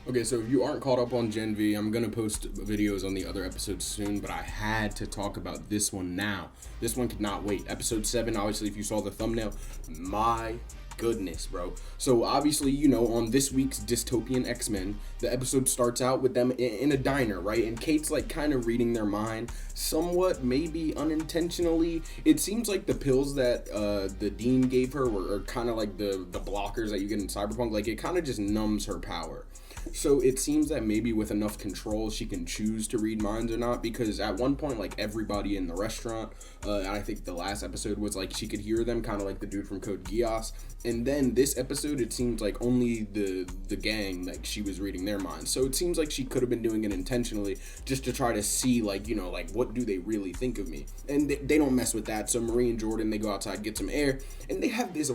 Okay, so if you aren't caught up on Gen V, I'm gonna post videos on the other episodes soon, but I had to talk about this one now. This one could not wait. Episode 7, obviously, if you saw the thumbnail, my goodness, bro. So obviously, on this week's Dystopian X-Men, the episode starts out with them in a diner, right? And Kate's like kind of reading their mind, somewhat, maybe unintentionally. It seems like the pills that the Dean gave her were kind of like the blockers that you get in Cyberpunk. Like, it kind of just numbs her power. So it seems that maybe with enough control, she can choose to read minds or not. Because at one point, like, everybody in the restaurant, and I think the last episode was like she could hear them, kind of like the dude from Code Geass. And then this episode, it seems like only the gang, like, she was reading their minds. So it seems like she could have been doing it intentionally, just to try to see, like, like, what do they really think of me? And they don't mess with that. So Marie and Jordan, they go outside, get some air, and they have this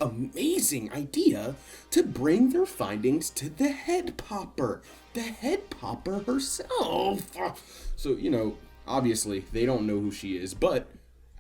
amazing idea to bring their findings to the head popper. The head popper herself. So, obviously, they don't know who she is, but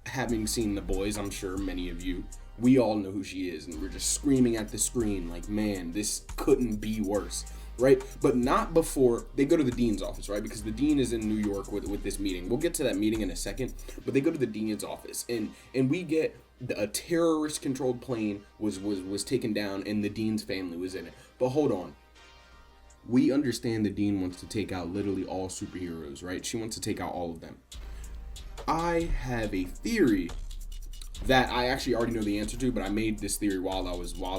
having seen The Boys, I'm sure many of you, we all know who she is, and we're just screaming at the screen like, man, this couldn't be worse. Right? But not before they go to the dean's office, right? Because the dean is in New York with this meeting. We'll get to that meeting in a second, but they go to the dean's office, and we get a terrorist controlled plane was taken down, and the dean's family was in it. But hold on, we understand the dean wants to take out literally all superheroes, right? She wants to take out all of them. I have a theory that I actually already know the answer to, but I made this theory while I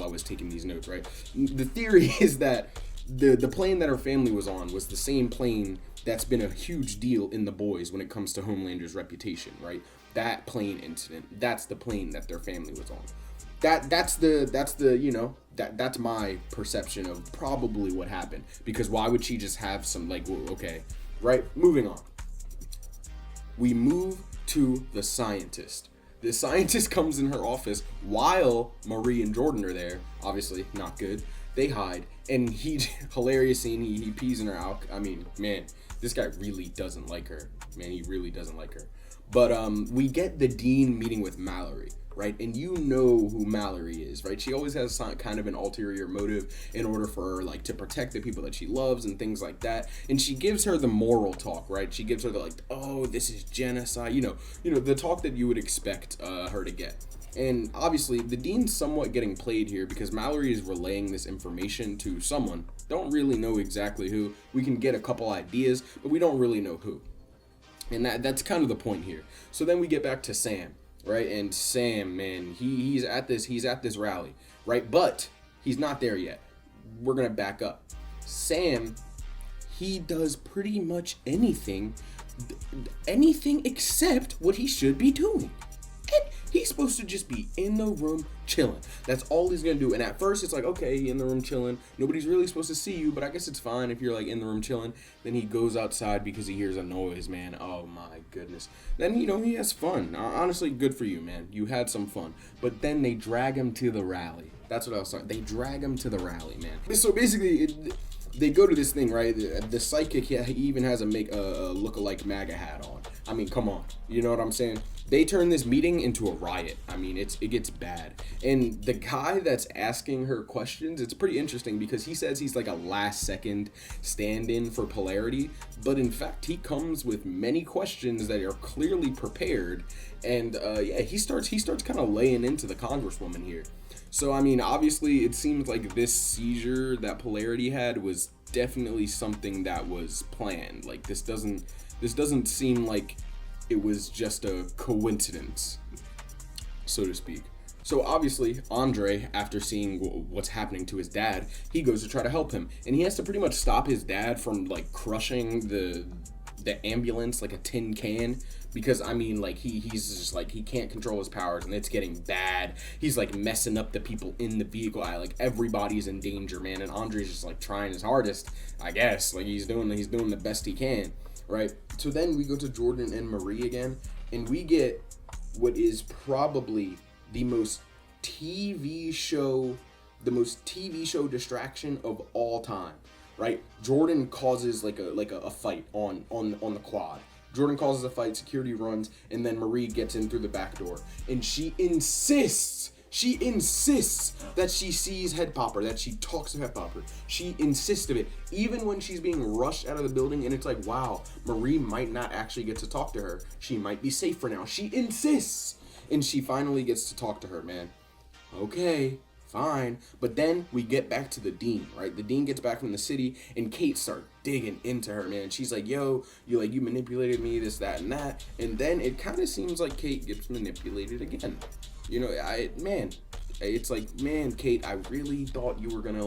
was taking these notes, right? The theory is that the plane that her family was on was the same plane that's been a huge deal in The Boys when it comes to Homelander's reputation, right? That plane incident, that's the plane that their family was on. That's my perception of probably what happened, because why would she just have some, like, okay, right? Moving on. We move to the scientist. The scientist comes in her office while Marie and Jordan are there. Obviously, not good. They hide, and hilarious scene, he pees in her out. I mean, man, this guy really doesn't like her. Man, he really doesn't like her. But we get the dean meeting with Mallory, right? And you know who Mallory is, right? She always has some kind of an ulterior motive in order for her, like, to protect the people that she loves and things like that. And she gives her the moral talk, right? She gives her the, like, oh, this is genocide, the talk that you would expect her to get. And obviously, the dean's somewhat getting played here because Mallory is relaying this information to someone. Don't really know exactly who. We can get a couple ideas, but we don't really know who. And that's kind of the point here. So then we get back to Sam, right? And Sam, man, he's at this rally, right? But he's not there yet. We're gonna back up. Sam, he does pretty much anything except what he should be doing. And he's supposed to just be in the room chilling. That's all he's gonna do. And at first it's like, okay, in the room chilling. Nobody's really supposed to see you, but I guess it's fine if you're, like, in the room chilling. Then he goes outside because he hears a noise, man. Oh my goodness. Then, he has fun. Honestly, good for you, man. You had some fun. But then they drag him to the rally. That's what I was saying. They drag him to the rally, man. So basically, they go to this thing, right? The psychic, he even has a look-alike MAGA hat on. I mean, come on. You know what I'm saying? They turn this meeting into a riot. I mean, it gets bad. And the guy that's asking her questions, it's pretty interesting because he says he's like a last-second stand-in for Polarity, but in fact, he comes with many questions that are clearly prepared. And he starts kind of laying into the Congresswoman here. So, I mean, obviously, it seems like this seizure that Polarity had was definitely something that was planned. Like, this doesn't seem like it was just a coincidence, so to speak. So obviously, Andre, after seeing what's happening to his dad, he goes to try to help him, and he has to pretty much stop his dad from, like, crushing the ambulance like a tin can, because I mean, like, he's just like, he can't control his powers and it's getting bad. He's like messing up the people in the vehicle. Like, everybody's in danger, man, and Andre's just like trying his hardest, I guess. Like, he's doing the best he can, right? So then we go to Jordan and Marie again, and we get what is probably the most TV show distraction of all time, right? Jordan causes like a fight on the quad. Jordan causes a fight, security runs, and then Marie gets in through the back door, and she insists She insists that she sees Head Popper, that she talks to Head Popper. She insists of it, even when she's being rushed out of the building, and it's like, wow, Marie might not actually get to talk to her. She might be safe for now. She insists, and she finally gets to talk to her, man. Okay, fine. But then we get back to the dean, right? The dean gets back from the city, and Kate starts digging into her, man. She's like, yo, you manipulated me, this, that, and that. And then it kind of seems like Kate gets manipulated again. It's like, man, Kate, I really thought you were gonna,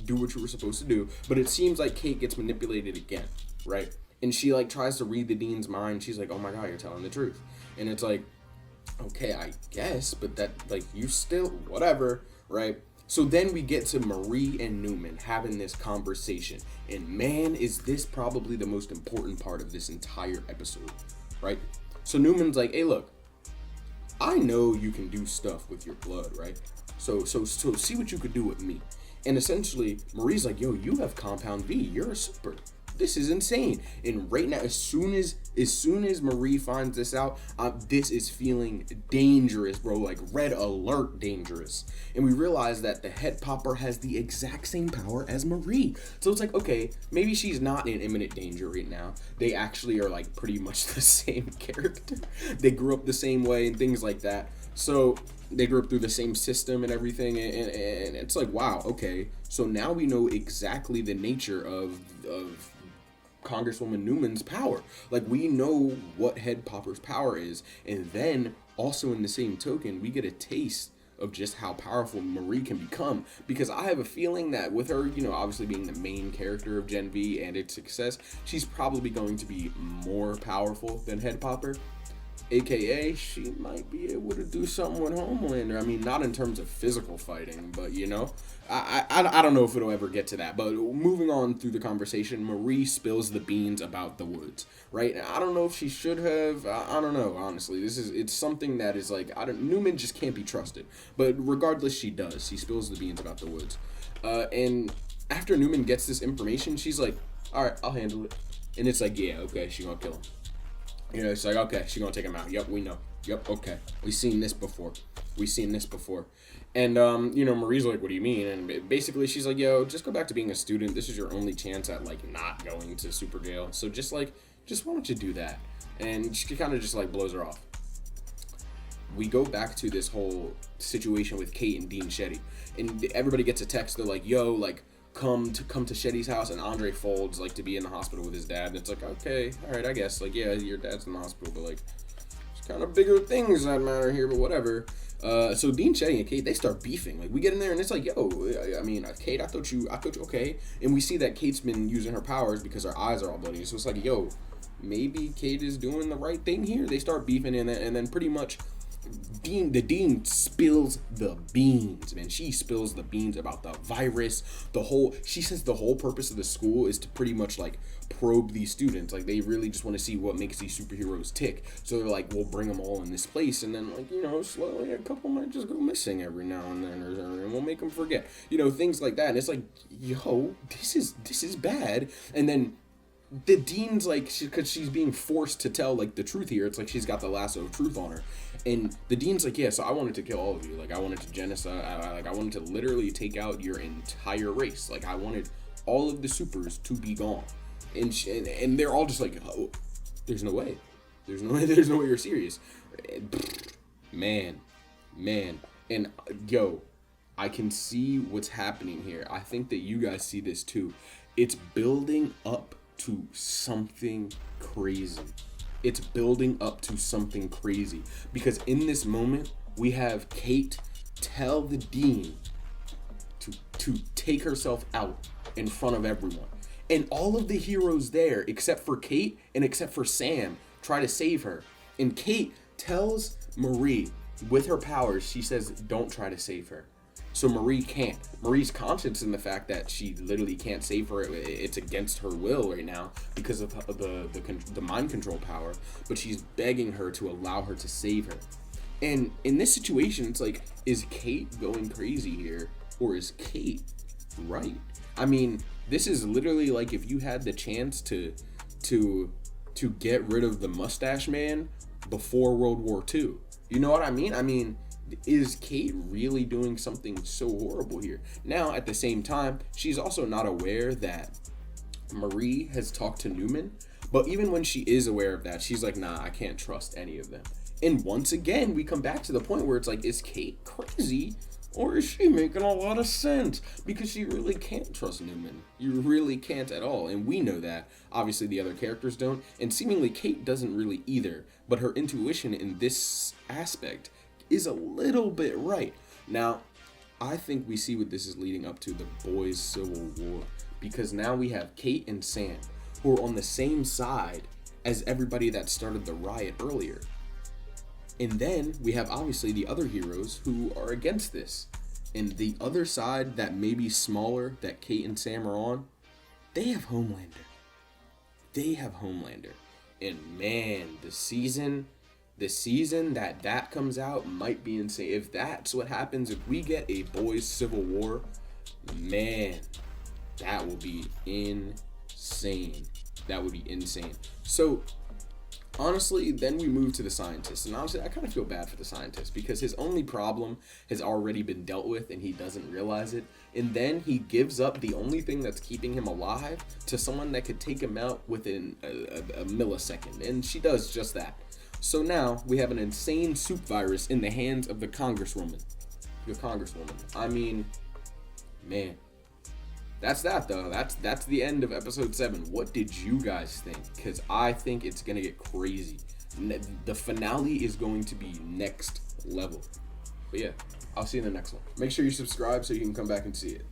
do what you were supposed to do. But it seems like Kate gets manipulated again, right? And she, tries to read the dean's mind. She's like, oh my God, you're telling the truth. And it's like, okay, I guess, but that, you still, whatever, right? So then we get to Marie and Newman having this conversation. And man, is this probably the most important part of this entire episode, right? So Newman's like, hey, look, I know you can do stuff with your blood, right? So see what you could do with me. And essentially, Marie's like, yo, you have compound V. You're a super. This is insane. And right now, as soon as Marie finds this out, this is feeling dangerous, bro. Like red alert dangerous. And we realize that the Head Popper has the exact same power as Marie. So it's like, okay, maybe she's not in imminent danger right now. They actually are pretty much the same character. They grew up the same way and things like that. So they grew up through the same system and everything. And it's like, wow, okay. So now we know exactly the nature of Congresswoman Newman's power. We know what Head Popper's power is, and then also in the same token, we get a taste of just how powerful Marie can become, because I have a feeling that with her, obviously being the main character of Gen V and its success, she's probably going to be more powerful than Head Popper. AKA, she might be able to do something with Homelander. I mean, not in terms of physical fighting, but I don't know if it'll ever get to that. But moving on through the conversation, Marie spills the beans about the woods, right? I don't know if she should have. I don't know, honestly. It's something that is Newman just can't be trusted. But regardless, she does. She spills the beans about the woods. And after Newman gets this information, she's like, all right, I'll handle it. And it's like, yeah, okay, she's gonna kill him. It's like, okay, she's gonna take him out. Yep, we know. Yep, okay. We've seen this before. And, Marie's like, what do you mean? And basically she's like, yo, just go back to being a student. This is your only chance at, not going to super jail. So just why don't you do that? And she kind of just, blows her off. We go back to this whole situation with Kate and Dean Shetty. And everybody gets a text. They're like, yo, come to Shetty's house, and Andre Folds to be in the hospital with his dad. And it's like, okay, all right, I guess yeah, your dad's in the hospital, but there's kind of bigger things that matter here, but whatever. So Dean Shetty and Kate, they start beefing. We get in there and it's like, yo, I mean, Kate, I thought you okay. And we see that Kate's been using her powers because her eyes are all bloody. So it's like, yo, maybe Kate is doing the right thing here. They start beefing, and then pretty much the dean spills the beans, man. She spills the beans about the virus. She says the whole purpose of the school is to pretty much probe these students. They really just want to see what makes these superheroes tick. So they're like, we'll bring them all in this place, and then slowly a couple might just go missing every now and then, and we'll make them forget. Things like that. And it's like, yo, this is bad. And then the dean's because she's being forced to tell the truth here. It's like she's got the lasso of truth on her, and the dean's like, yeah, so I wanted to kill all of you. I wanted to genocide. I wanted to literally take out your entire race. I wanted all of the supers to be gone. And they're all just like, oh, there's no way you're serious. Man, and yo, I can see what's happening here. I think that you guys see this too. It's building up to something crazy. Because in this moment, we have Kate tell the dean to take herself out in front of everyone. And all of the heroes there, except for Kate and except for Sam, try to save her. And Kate tells Marie, with her powers, she says, don't try to save her. So Marie can't. Marie's conscious in the fact that she literally can't save her. It's against her will right now because of the mind control power. But she's begging her to allow her to save her. And in this situation, it's like, is Kate going crazy here? Or is Kate right? I mean, this is literally if you had the chance to get rid of the Mustache Man before World War II. You know what I mean? I mean, is Kate really doing something so horrible here? Now, at the same time, she's also not aware that Marie has talked to Newman, but even when she is aware of that, she's like, nah, I can't trust any of them. And once again, we come back to the point where it's like, is Kate crazy? Or is she making a lot of sense? Because she really can't trust Newman. You really can't at all. And we know that. Obviously, the other characters don't. And seemingly, Kate doesn't really either. But her intuition in this aspect is a little bit right. Now, I think we see what this is leading up to, the boys' civil war. Because now we have Kate and Sam, who are on the same side as everybody that started the riot earlier. And then we have obviously the other heroes who are against this. And the other side that may be smaller that Kate and Sam are on, they have Homelander. They have Homelander. And man, the season that comes out might be insane. If that's what happens, if we get a boys' civil war, man, that will be insane. That would be insane. So, honestly, then we move to the scientist, and honestly, I kind of feel bad for the scientist because his only problem has already been dealt with and he doesn't realize it, and then he gives up the only thing that's keeping him alive to someone that could take him out within a millisecond, and she does just that. So now we have an insane soup virus in the hands of the Congresswoman. I mean, man. That's that though. That's the end of episode 7. What did you guys think? Because I think it's gonna get crazy. The finale is going to be next level. But yeah, I'll see you in the next one. Make sure you subscribe so you can come back and see it.